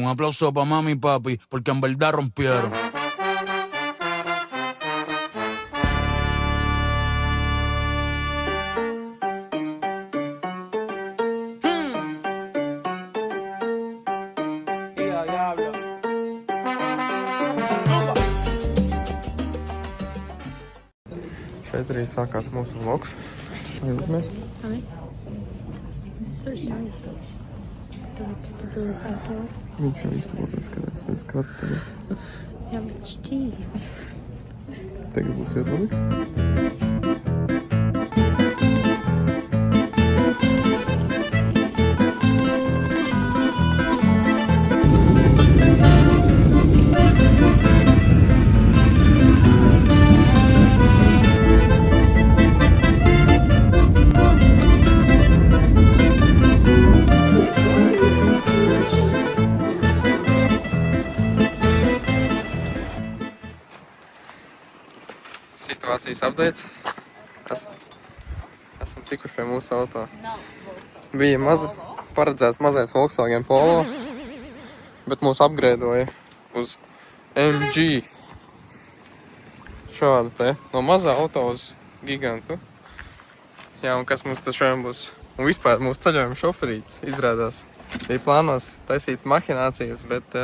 Un aplauso para mami y papi, porque en verdad rompieron. Šeit arī sākās mūsu vlogs. Aizlamies. Tur ir jāizsaka. Tur ir stabilizātori. Viņš jau izstabilizēs, skatās. Es skatu tagad. Jā, bet šķīvi. Tagad būs iedalīgi. Situācijas updates. Esam tikuši pie mūsu auto. Bija paredzēts mazais Volkswagen Polo, bet mūs upgradeoja uz MG. Šādu te, no mazā auto uz gigantu. Jā, un kas mums te šodien būs? Un vispār mūsu ceļojuma šoferīts izrādās. Bija plānos taisīt mahinācijas, bet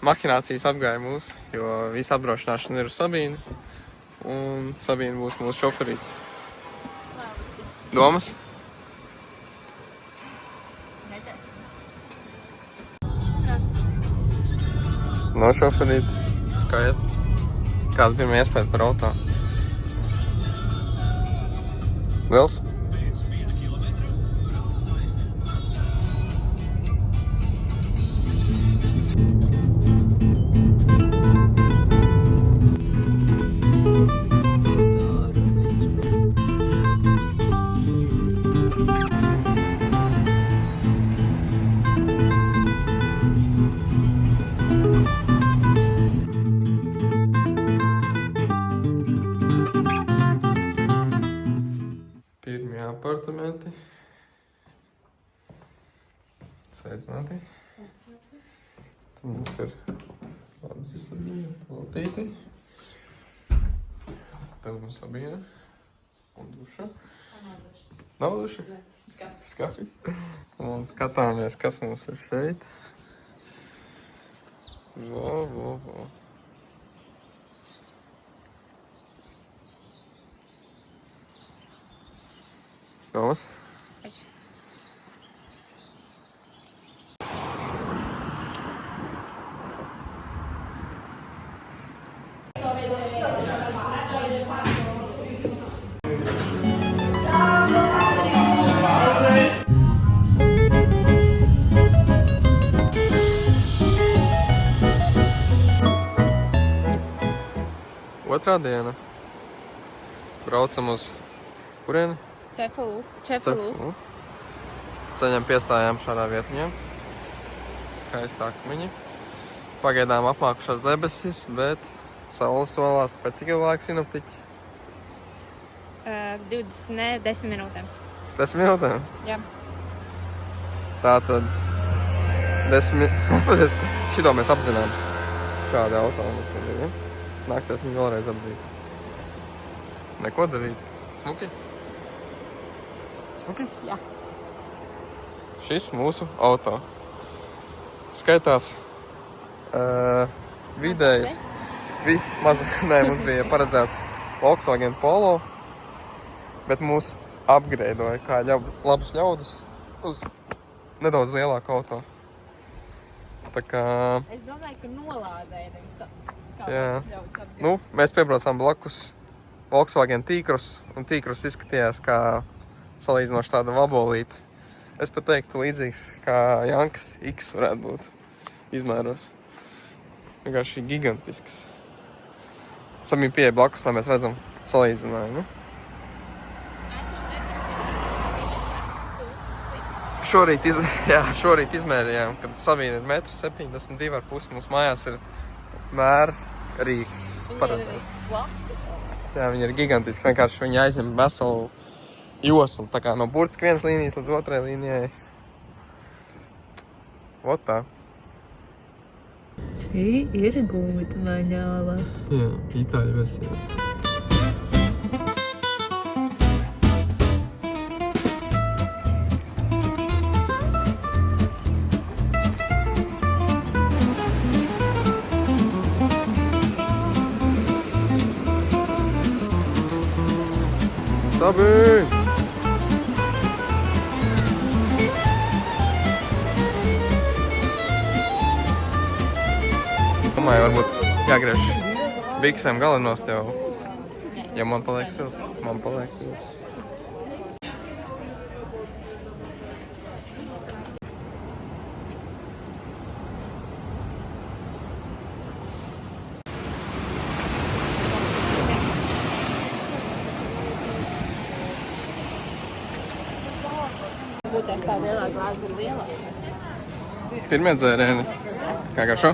mahinācijas apgāja mūs, jo visa apdrošināšana ir uz Sabīnu. Un Sabīna būs mūsu šoferīts. Domas? No šoferīta. Kā iet? Kāda pirmā iespēja par auto? Vils? Pirmie apartamenti. Sveicināti. Tad mums ir tādas izstādījumi, taltīti. Tad mums Sabīna. Un duša. Nav duša? Skafi. Un skatāmies, kas mums ir šeit. Vo. Domas? Otrā diena. Braucam uz kurieni? Cepulu. Ceļam piestājām šādā vietņā. Skaisti akmeņi. Pagaidām apmākušās debesis, bet saules solās pēc cik ilga laika sinoptiķi? 10 minūtēm. 10 minūtēm? Jā. Tātad 10 minūtēm. Šito mēs apzinām. Šādi auto mums tad ir, ja? Nāksies viņu vēlreiz apdzīt. Neko darīt. Smuki? Smuki? Jā. Šis mūsu auto. Skaitās vidējs. Nē, mums bija paredzēts Volkswagen Polo, bet mūs upgradeoja kā labus ļaudis uz nedaudz lielāku auto. Tā kā... Es domāju, ka nolādēja nevis kā jā. labus ļaudis upgrade. Nu, mēs piebraucām blakus Volkswagen T-Cross, un T-Cross izskatījās kā salīdzinoši tāda vabolīte. Es pat teiktu līdzīgs kā Jankas X varētu būt izmēros. Vienkārši gigantisks. Samī pieeja blakus, lai mēs redzam salīdzinājumu. Šorīt izmērījām, kad Sabīna ir 1,72 m ar pusi. Mums mājās ir mēra rīks paredzēts. Jā, viņi ir gigantiski. Vienkārši viņi aizņem veselu joslu. Tā kā no burtiski vienas līnijas līdz otrai līnijai. Vot tā. Šī ir gūta maņāla. Jā, itāļu versija. Labi! Domāju, varbūt jāgriež biksēm galenos tev. Ja man paliek silts, man paliek silts. Būtēs tā lielā glāze ir lielā. Pirmie dzērieni. Kā garšo?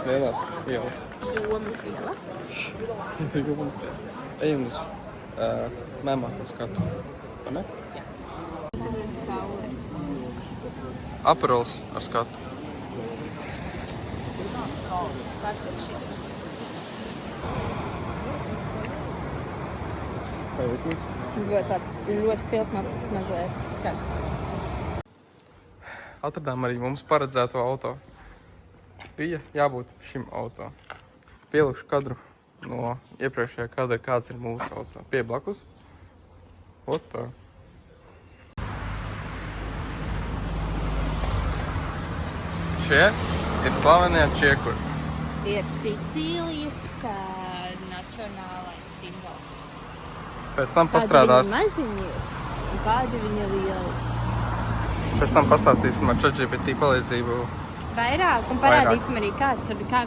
Lielās ielas. Jomas liela. Ejam uz mēmāko skatu. Vai ne? Saule. Aperols ar skatu. Vai likums? Ļoti silti, mazliet karsti. Atradām arī mums paredzēto auto. Bija jābūt šim auto. Pielikšu kadru no iepriekšējā kadra, kāds ir mūsu auto. Pie blakus. Ot tā. Šie ir slavenie čiekuri. Ir Sicīlijas nacionālais simbols. Pēc tam pastrādās. Kādi viņi maziņi ir un kādi viņi lieli. Pēc tam pastāstīsim ar ChatGPT palīdzību Vairāk un parādīsim arī kā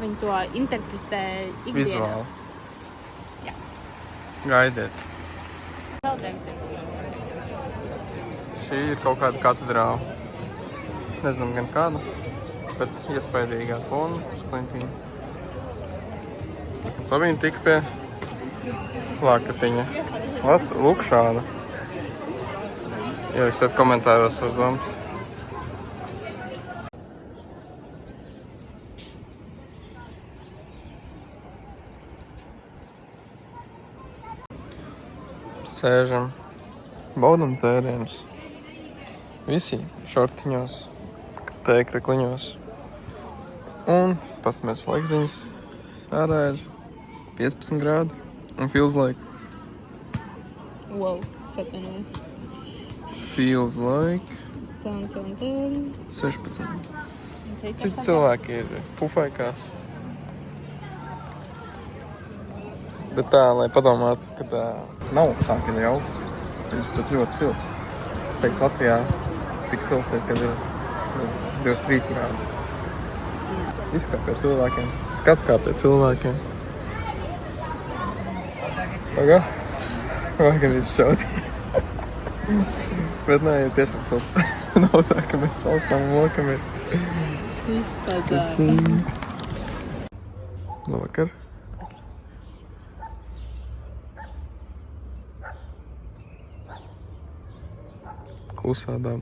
viņi to interpretē ikdienā. vizuāli. Jā. Gaidiet. Peldēm. Šī ir kaut kāda katedrāla. Nezinām gan kāda, bet iespaidīgā fona uz klintīm. Sabīna tika pie plakatiņa. Vat, lūk šāda. Ierakstiet komentāros savas domas. Sēžam, baudam dzērienus. Visi šortiņos, tēkrekliņos. Un pastamies laikziņas. Ārā ir 15 grādi un feels like. Wow, es atvainojos. Feels like Tan. 16. Citi cilvēki ir pufēkās. Bet tā, lai padomātu, ka tā nav tā, ka ir augsts, bet ļoti silts. Es teiktu, Latvijā tik silts ir, kad ir 23 grādi. Viss kā pie cilvēkiem. Skats kā pie cilvēkiem. Pagā? Gan viss šaut. Bet nē, ir tiešām silts. Nav tā, ka mēs salstam mokamies. Viss tādā. Labvakar. Klusā daba.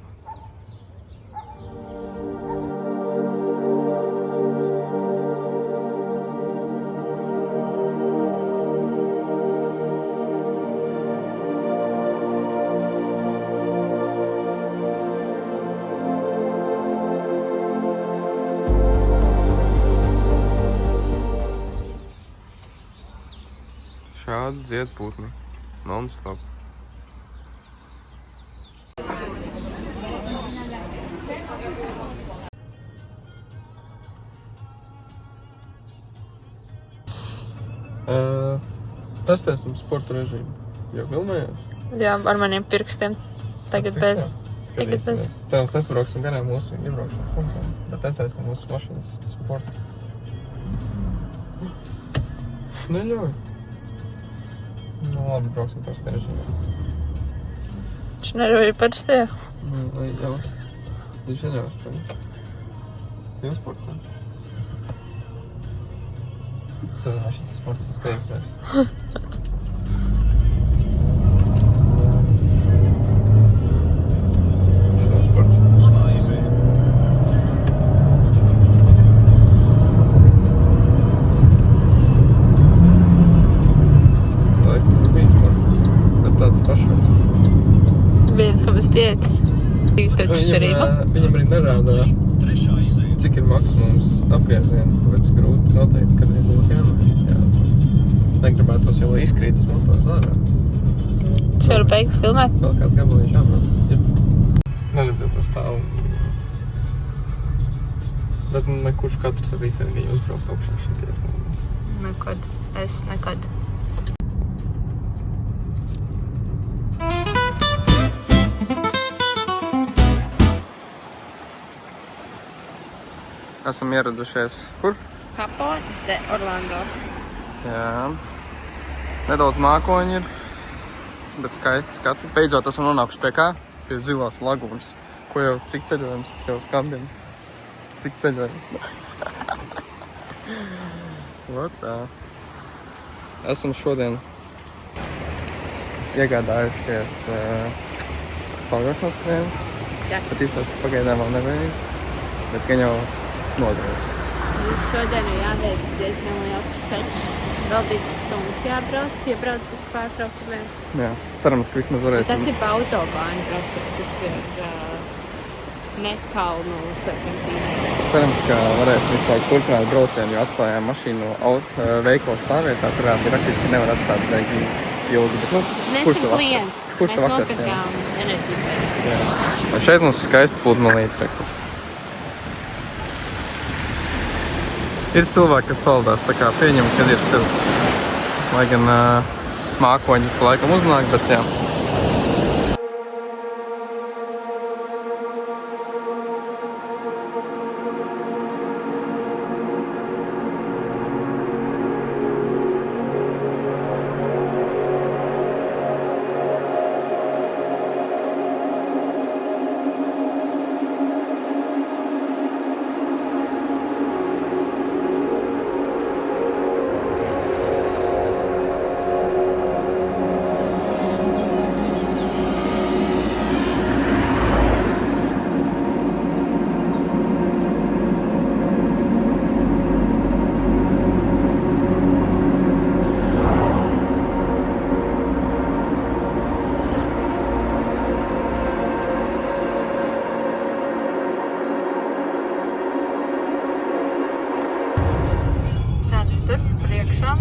Šādi dzied putni. Non-stop. Testēsim sporta režīmu. Jau filmējās? Jā, ar maniem pirkstiem. Tagad bez. Skatīsimies. Cerams, nepabrauksim garām mūsu iebraukšanas punktām. Bet testēsim mūsu mašīnas sportu. Neļauj. Nu, labi, brauksim parastā režīmā. Viņš neļauj parastajā. Vai ļaus? Viņš neļaus, paņem. Jau sportā. Sazināšu, šis sports skatīsies. Šis nav sports. Autobus biļetes. Taču cerība. Viņam arī nerādā, cik ir maksimums apgriezienu, tāpēc grūti noteikt, kad viņi būtu jānotiek. Negribētos jau, lai izkrīt tas motors ārā. Es varu beigt filmēt. Vēl kāds gabaliņš jābrauc. Neredzēt no stāvu. Bet nekurš katrs ar rīteni, ja uzbraukt augšā šitie. Nekad. Es nekad. Esam ieradušies. Kur? Capo de Orlando. Jā. Nedaudz mākoņi ir, bet skaisti skati. Beidzot esam nonākuši pie kā? Pie Zilās lagūnas. Ko jau, cik ceļojums sev skandina? Cik ceļojums? Ot tā. Esam šodien iegādājušies salgāšanas krēmu. Jā. Bet īstenībā pagaidām vēl nevajag. Bet gan jau nodrošs. Mums šodien ir jāveic diezgan liels ceļš. Vēl 2 stundas jābrauc, ja brauc bez pārtraukumiem. Jā. Cerams, ka vismaz varēsim. Tas ir pa autobāņu braucienu, tas ir ne kalnu serpentīnu. Cerams, ka varēsim vispār turpināt braucienu, jo atstājām mašīnu veikala stāvvietā, kurā bija rakstīts, ka nevar atstāt beigu ilgi. Bet, Nesam klienti. Kurš Mēs te vakars? nopirkām enerģiju. Jā. Un šeit mums skaisti pludmalīt. Ir cilvēki, kas paldās, tā kā pieņem, kad ir silts. Lai gan mākoņi pa laikam uznāk, bet jā.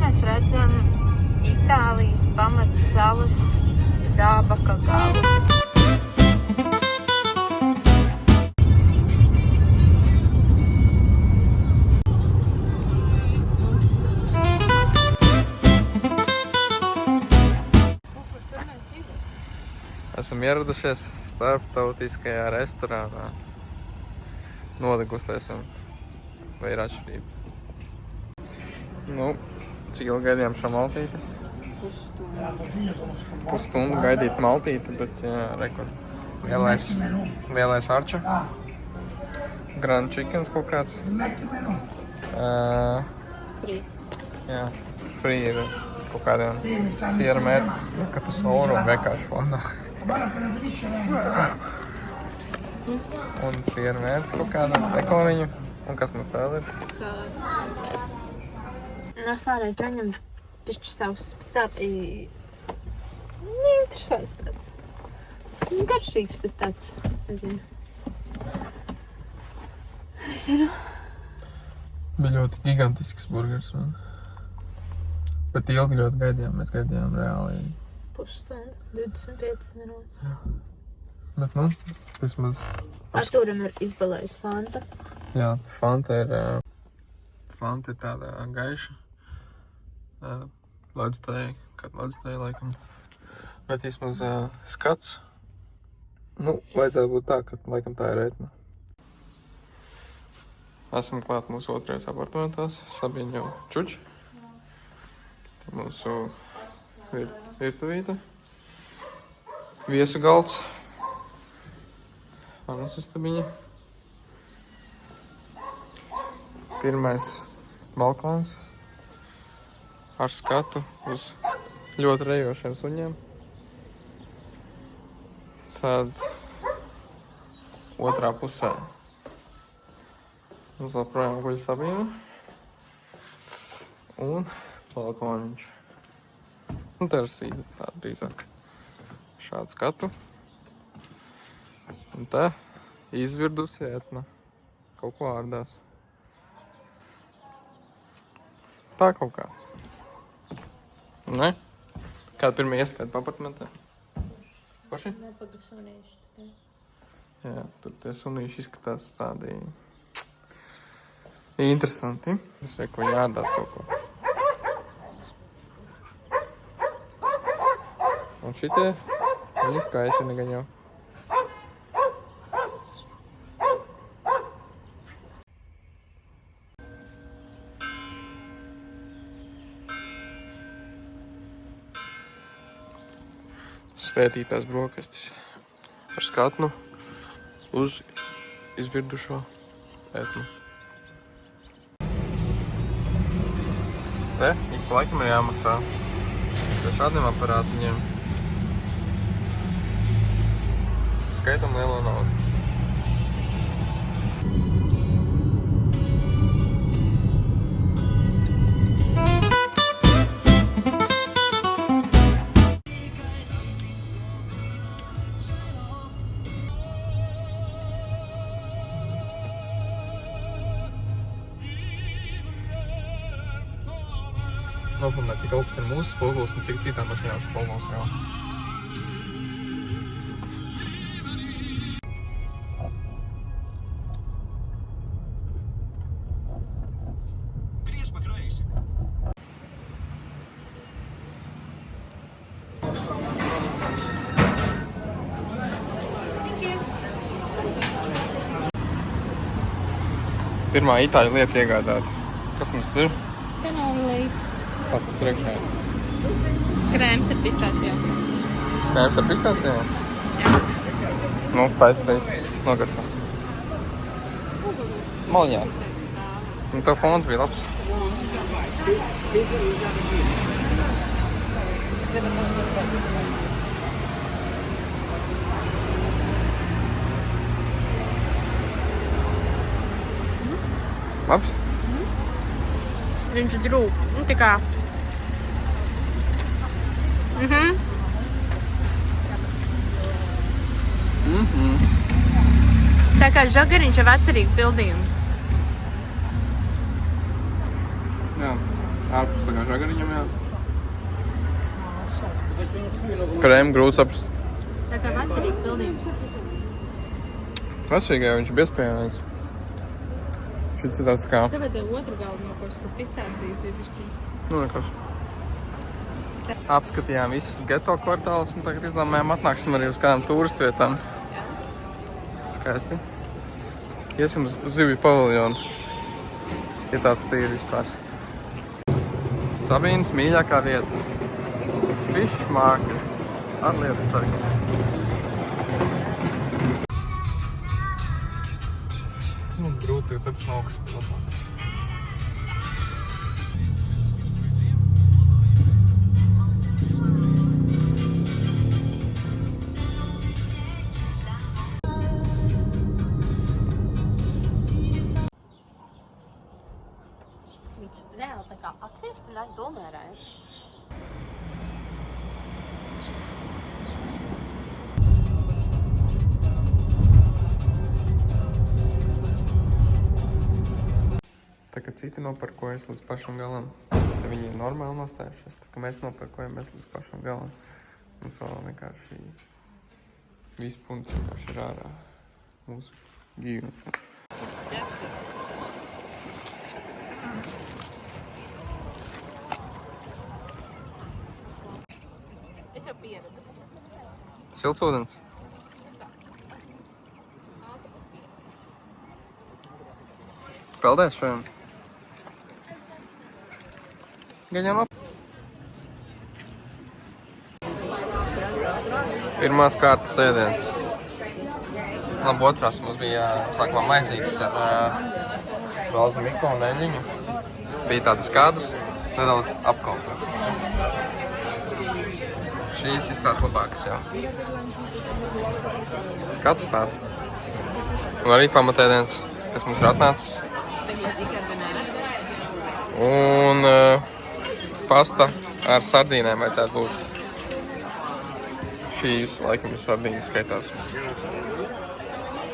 Mēs redzam Itālijas pamatsalas Zābaka galu. Esam ieradušies starptautiskajā restorānā. Nodegustēsim. Vai ir atšķirība? Nu, cik ilgi gaidījām šo maltīti? Pusstundu gaidīt maltīti, bet jā, rekord. Lielais arča. Grand chickens kaut kāds. Free. Jā, free ir kaut kādiem siera mērķi. Ka tas oro vienkārši fondā. Un siera mērķis kaut kādam ekoniņu. Un kas mums vēl ir? Salāts. No sārais neņem pišķi savs. Tā bija neinteresants tāds. Garšīgs, bet tāds, nezinu. Es zinu. Bija ļoti gigantisks burgers. Bet ilgi ļoti gaidījām. Mēs gaidījām reāli. Pusstundu, 25 minūtes. Bet, nu, vismaz... Artūram ir izbalējusi Fanta. Jā, Fanta ir tāda gaiša. Ledustēja, kad ledustēja laikam. Bet vismaz skats. Nu, vajadzētu būt tā, ka laikam tā ir rētna. Esam klāt mūsu otrajās apartamentās. Sabīņa jau čuči. Mūsu virtuvīte. Viesu galds. Mūsu stabiņa. Pirmais balkons. Ar skatu uz ļoti rejošiem suņiem. Tad otrā pusē mums joprojām guļ Sabīna. Un balkoniņš. Un tersīda tāda drīzāk. Šādu skatu. Un te izvirdusi Etna. Kaut ko ārdās. Tā kaut kā. Ne? Kāda pirmā iespēja pa apartamentē? Paši? Nepagasunīšu tikai. Jā, tur tie sunīši izskatās tādi interesanti. Es vai ko jārdās kaut ko. Un šitie, viņi skaitina gan jau. Svētītās brokastis ar skatnu uz izvirdušo Etnu. Te ik pa laikam ir jāmaksā pie šādiem aparātiņiem. Skaitam lielo naudu. Nofilmēt, cik augsts ir mūsu spogulis un cik citām mašīnām spogulis ir augsts. Gries pa kreisi. Pirmā itāļu lieta iegādāt. Kas mums ir? Kanolī. Kas mums priekšā ir? Krēms ar pistācijām. Krēms ar pistācijām? Jā. Nu, taisa nogaršo. Maliņā. Nu, tev fons bija labs. Labs? Viņš ir drūp. Nu, tā kā. Tā kā žagariņš ar atcerīgu pildījumu. Jā, ārpus tā kā žagariņam, jā. Krēmu grūti saprast. Tā kā atcerīgu pildījums. Vecīgajā viņš ir bezpieejams. Šits ir tāds kā... Tev vajadzēja otru galdu nokurs, kur pistāciju piepišķi. Nu, nekas. Apskatījām visus geto kvartālus un tagad izdomājām atnāksim arī uz kādām turistu vietām. Skaisti. Iesim uz zivju paviljonu. Ja tāds tīri vispār. Sabīnas mīļākā vieta. Fish market. Ar lietu sargi. Nu, grūti tagad saprast no augšas labāk. Viņš reāli tā kā aktīvs, tad arī domērēja. Tā kā citi noparkojas līdz pašam galam, tad viņi ir normāli nostājušies. Tā kā mēs noparkojamies līdz pašam galam. Mums vēl vienkārši viss punkts vienkārši ir ārā mūsu gīnu. Es jau pieradu. Silts ūdens. Peldēs šodien? Gaņām ap. Pirmās kārtas ēdiens. Labi, otrās mums bija sākumā maizītes ar valzi miko un eļiņu. Bija tādas kādas, nedaudz apkalpotas. Šīs izstās labākas jau. Skats tāds. Un arī pamatēdiens, kas mums ir atnācis. Un pasta ar sardīnēm vajadzētu būt. Šīs laikam ir sardīnas skaitās.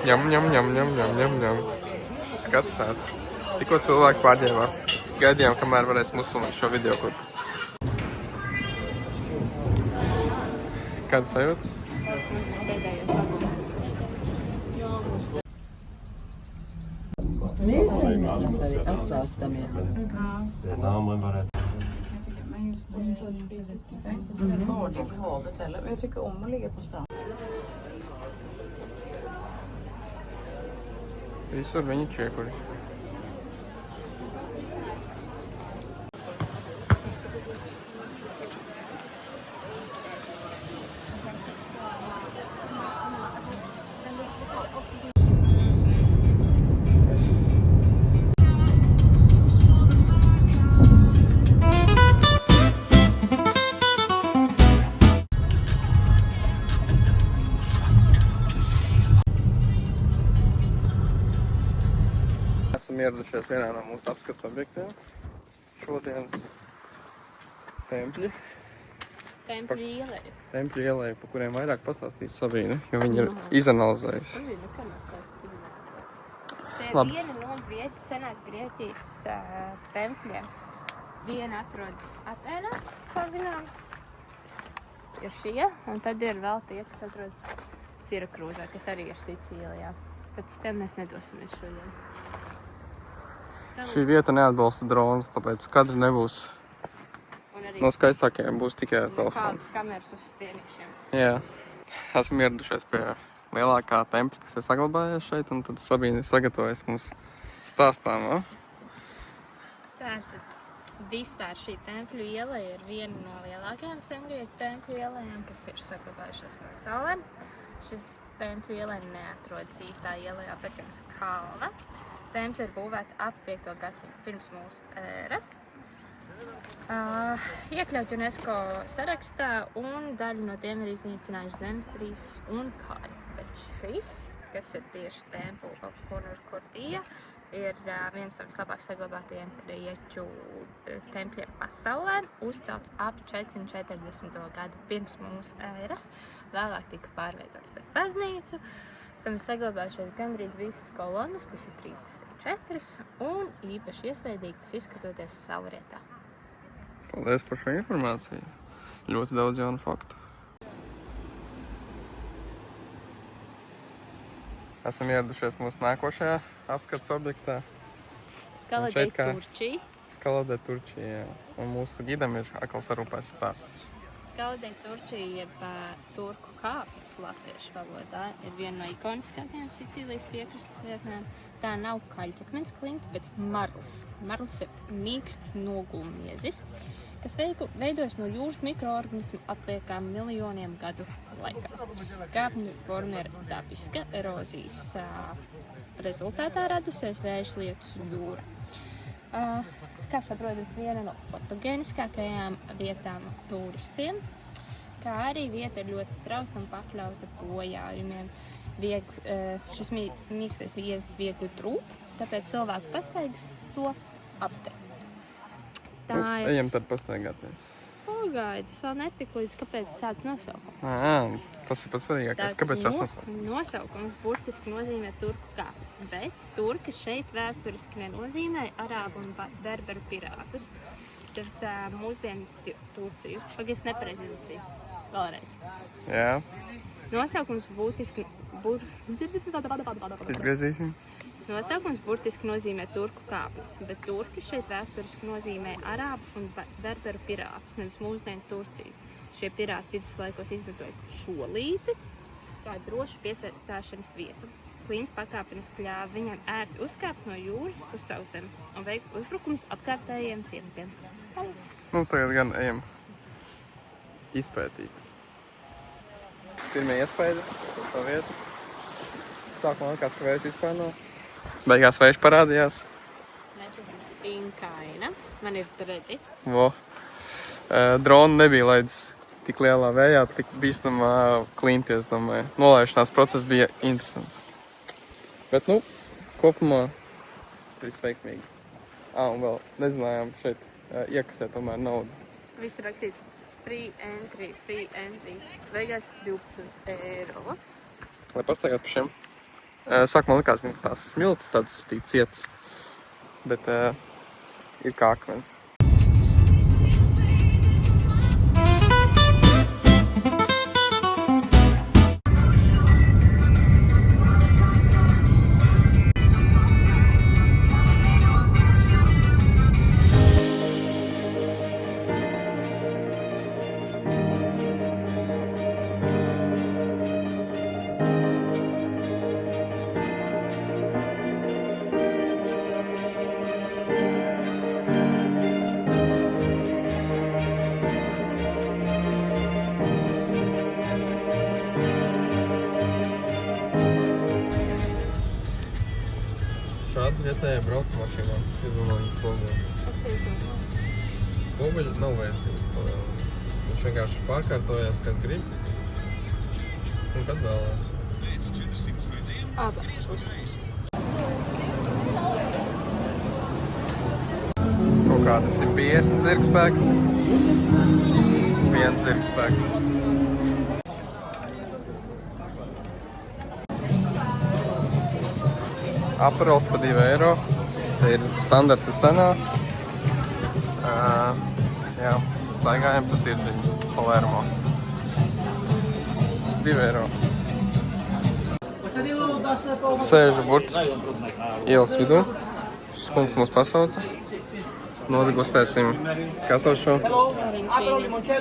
Ņem. Skats tāds. Tikko cilvēki pārģēvās. Gaidījām, kamēr varēs mums filmēt šo video klipu. Kādas sajūtas? Namen var rätt. Bading i havet heller, men jag tycker om att ligga på strand. Visur viņi čiekuri. Esam ieradušies vienā no mūsu apskats objektiem. Šodienas tempļi. Tempļu ielēju. Tempļu ielēju, pa kuriem vairāk pastāstīs Sabīne, jo viņi ir izanalizējusi. Te Labi. viena no senās Grieķijas tempļiem. Viena atrodas Atēnās, kā zināms. Ir šie, un tad ir vēl tie, kas atrodas Sirakrūzā, kas arī ir Sicīlijā. Bet uz tiem mēs nedosimies šodien. Šī vieta neatbalsta dronas, tāpēc kadri nebūs Un arī no skaistākajiem, būs tikai ar telefonu. kādas kameras uz stienišiem. Jā. Esam ieradušies pie lielākā tempļa, kas ir saglabājies šeit, un tad Sabīne sagatavojas mums stāstām, ja? Tātad vispār šī tempļu iela ir viena no lielākajām sengrieķu tempļu ielējām, kas ir saglabājušās pasaulē. Šis tempļu ielē neatrodas īstā ielējā, bet pirms kalna. Tempļi ir būvēti ap 5. gadsimtu pirms mūsu ēras. Iekļaut UNESCO sarakstā, un daļa no tiem ir iznīcinājuši zemestrīces un kāri. Bet šis, kas ir tieši Temple of Konur-Kordija, ir viens no vislabāk saglabātajiem grieķu tempļiem pasaulē, uzcelts ap 440. gadu pirms mūsu ēras, vēlāk tika pārveidots par baznīcu, kam ir saglabājušies gandrīz visas kolonas, kas ir 34, un īpaši iespaidīgi tas izskatoties saulrietā. Paldies par šo informāciju. Ļoti daudz jaunu faktu. Esam ieradušies mūsu nākošajā apskats objektā. Skala šeit de kā- Turčija. Skala de Turčija, jā. Un mūsu gidam ir akls ar upēs stāsts. Skala de Turčija, jeb turku kāpnes latviešu valodā, ir viena no ikoniskākajām Sicīlijas piekrastes vietnēm. Tā nav kaļķakmens klints, bet marls. Marls ir mīksts nogulniezis, kas veidojas no jūras mikroorganismu atliekām miljoniem gadu laikā. Kāpņu forma ir dabiska, erozijas rezultātā radusies vējš, lietus un jūra. Kā saprotams, viena no fotogēniskākajām vietām turistiem, kā arī vieta ir ļoti trausla un pakļauta bojājumiem. Šis mīkstais viezis viegli trūp, tāpēc cilvēku pastaigas to aptver. Tā ir Ejam tad pastaigāties. pagaidi, es vēl netiku līdz kāpēc tāds nosaukums. Tas ir pats svarīgākais. Kāpēc tas nosaukums? Nosaukums burtiski nozīmē turku kāpnes, bet turki šeit vēsturiski nenozīmē arābu un berberu pirātus. Tas mūsdienu Turciju. Pagaidi, es nepareizi izlasīju. Vēlreiz. Jā, Nosaukums būtiski... izgriezīsim. Nosaukums burtiski nozīmē turku kāpnes, bet turki šeit vēsturiski nozīmē arābu un berberu pirātus, nevis mūsdienu Turciju. Šie pirāti viduslaikos izmantoja šo līci kā drošu piesētāšanas vietu. Klints pakāpeniski ļāva viņam ērti uzkāpt no jūras uz sauszemi un veikt uzbrukumus apkārtējiem ciematiem. Nu, tagad gan ejam izpētīt. Pirmie iespaidi par šo vietu. Sākumā likās, ka vējš vispār nav. Beigās vējš parādījās. Mēs esam Inkaina. Man ir dredi. Drona nebija laidis tik lielā vējā, tik bīstamā klinti, es domāju. Nolaišanās process bija interesants. Bet, kopumā viss veiksmīgi. Un vēl nezinājām šeit iekasēt tomēr naudu. Viss rakstīts free entry. Beigās 12 eiro. Lai pastaigāt pa šiem. Sākumā likās, ka tās smiltis tādas ir tik cietas, bet ir kā akmens. Šāda vietējā brauc mašīnā, izdomā viņas spoguļus. Spoguļi nav vajadzīgi. Viņš vienkārši pārkārtojās, kad grib un kad vēlās. Pēc 400 metriem Abas puses. Kaut kādas ir 50 zirgspēki, 1 zirgspēki. Aperols pa 2 eiro. Te ir standarta cenā. Jā, staigājam pa tirdziņu Palermo. 2 eiro. Sēžu burtiski ielas vidū. Šis kungs mūs pasauca. Nodegustēsim, kā sauc šo?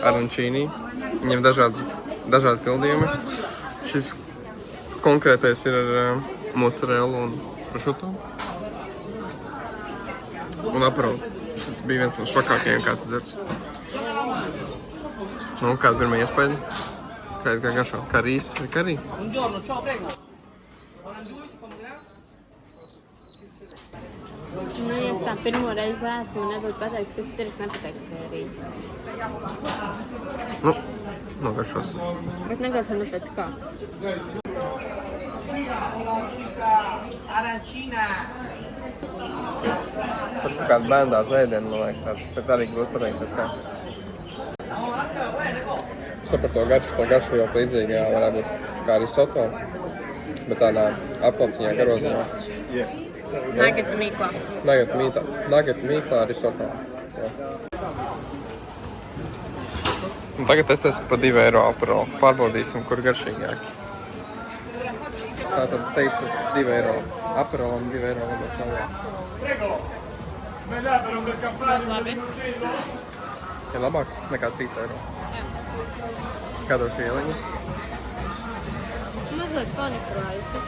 Arancini. Viņam dažādi pildījumi. Šis konkrētais ir ar mozzarellu un prosciutto. Un aperols. Šis bija viens no švakākajiem, kāds dzerts. Nu, kāda pirmā iespēja? Kā es kā garšo? Kā rīs vai karī? Nu, ja es tā pirmo reizi ēstu, man nebūtu pateikts, kas tas ir, es nepateiktu, ka ir rīs. Nu, nogaršos. Bet negaršo ne pēc kā. Tas kā kāda bēndās ēdienu, man liekas, tāds, bet arī grūti pateikt, tas kā. Saprat to garšu jau līdzīgi, jā, varētu būt kā risotto, bet tādā aplanciņā, garoziņā. Nugget mīklā. Nugget mīklā risotto. Jā. Un tagad testēsim pa 2 eiro aperolu. Pārbaudīsim, kur garšīgāki. Tātad teistas 2 eiro aperolu un 2 eiro labāk tālāk. Labi. Ir labāks nekā 3 eiro. Kāda ir šī ieliņa? Mazliet panikrājusi.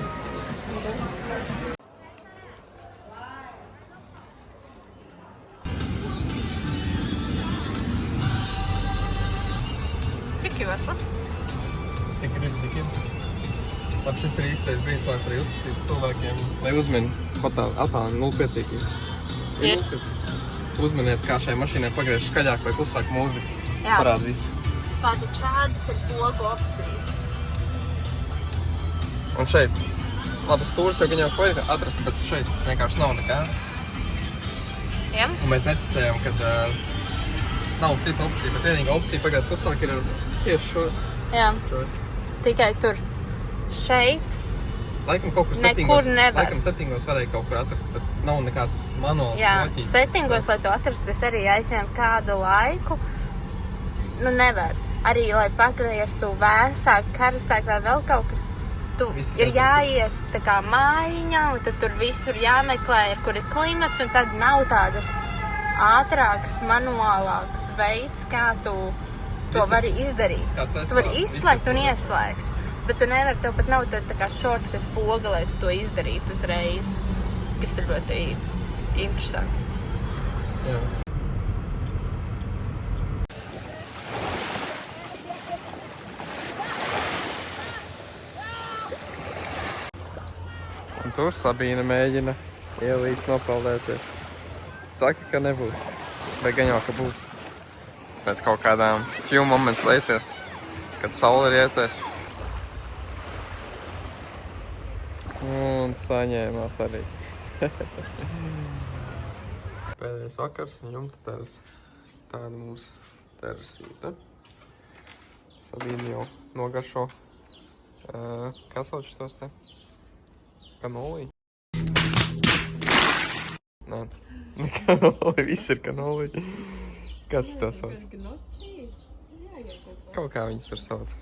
Cik joslas? Cik grib, tik ir. Labi, šis ir īstais brīdis, lai es arī uzprasītu cilvēkiem, lai uzmini attālini 0,5. Ir. 0,5. Uzminiet, kā šai mašīnai pagriež skaļāk vai klusāk mūziku. Jā. Parāda visu. Tātad šādas ir pogu opcijas. Un šeit, labi, stūris jau gan jau ko ir atrast, bet šeit vienkārši nav nekā. Jā? Un mēs neticējām, kad nav cita opcija, bet vienīgā opcija pagriež klusāk ir tieši šo. Jā, Šo. tikai tur. Šeit Laikam kaut kur nekur nevar. Laikam settingos varēja kaut kur atrast, bet nav nekāds manuāls Jā, bloķīgs. settingos, lai to atrastu, tas arī aizņem kādu laiku. Nu, nevar. Arī, lai pagrieztu vēsāk, karstāk vai vēl kaut kas, tu Visu ir redzu. jāiet tā kā mājiņā, un tad tur visur jāmeklē, kur ir klimats, un tad nav tādas ātrāks, manuālāks veids, kā tu to Visu- vari izdarīt. Kā Tesla, Tu vari izslēgt visu un to- ieslēgt, bet tu nevari, tev pat nav tā kā shortcut poga, lai tu to izdarītu uzreiz, kas ir ļoti interesanti. Jā. Un tur Sabīna mēģina ielīst nopeldēties. Saka, ka nebūs, bet gan jau, ka būs. Pēc kaut kādām few moments later, kad saule ir ieties. Un saņēmās arī. Pēdējais vakars un jumta teras. Tāda mūsu teras rīta. Sabīna jau nogaršo. Kā sauc šitos te? Kanolī. Nē, ne kanolī, viss ir kanolī. Kas to sauc? Kaut kā viņas tur sauc.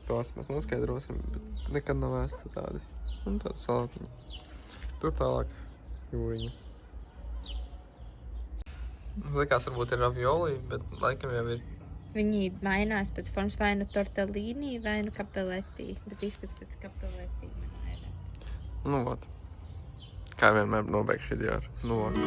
Tos mēs noskaidrosim, bet nekad nav ēsts tādi. Un tāda salātiņa. Tur tālāk jūriņa. Likās, varbūt ir ravioli, bet laikam jau ir. Viņi mainās pēc formas vai nu tortellini, vai nu capelletti, bet izpēc pēc capelletti man vairāk. Nu, vot. Kā vienmēr nobeigšu šī ar. Nu, vot.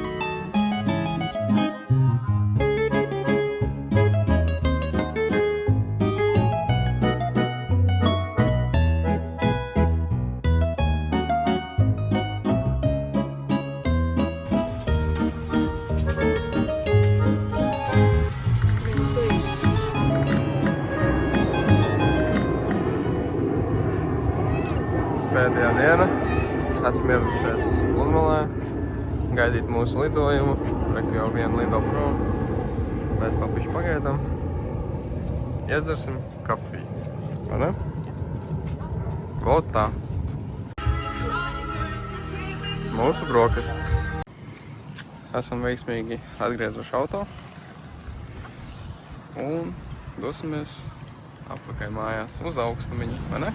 Pēdējā diena. Esam ieradušies Pludmalē. Gaidīt mūsu lidojumu. Reku jau vienu lido prom. Mēs vēl bišķi pagaidām. Iedzersim kafiju. Vai ne? Vot tā. Mūsu brokastis. Esam veiksmīgi atgriezuši auto. Un dosimies atpakaļ mājās uz augstumiņu, vai ne?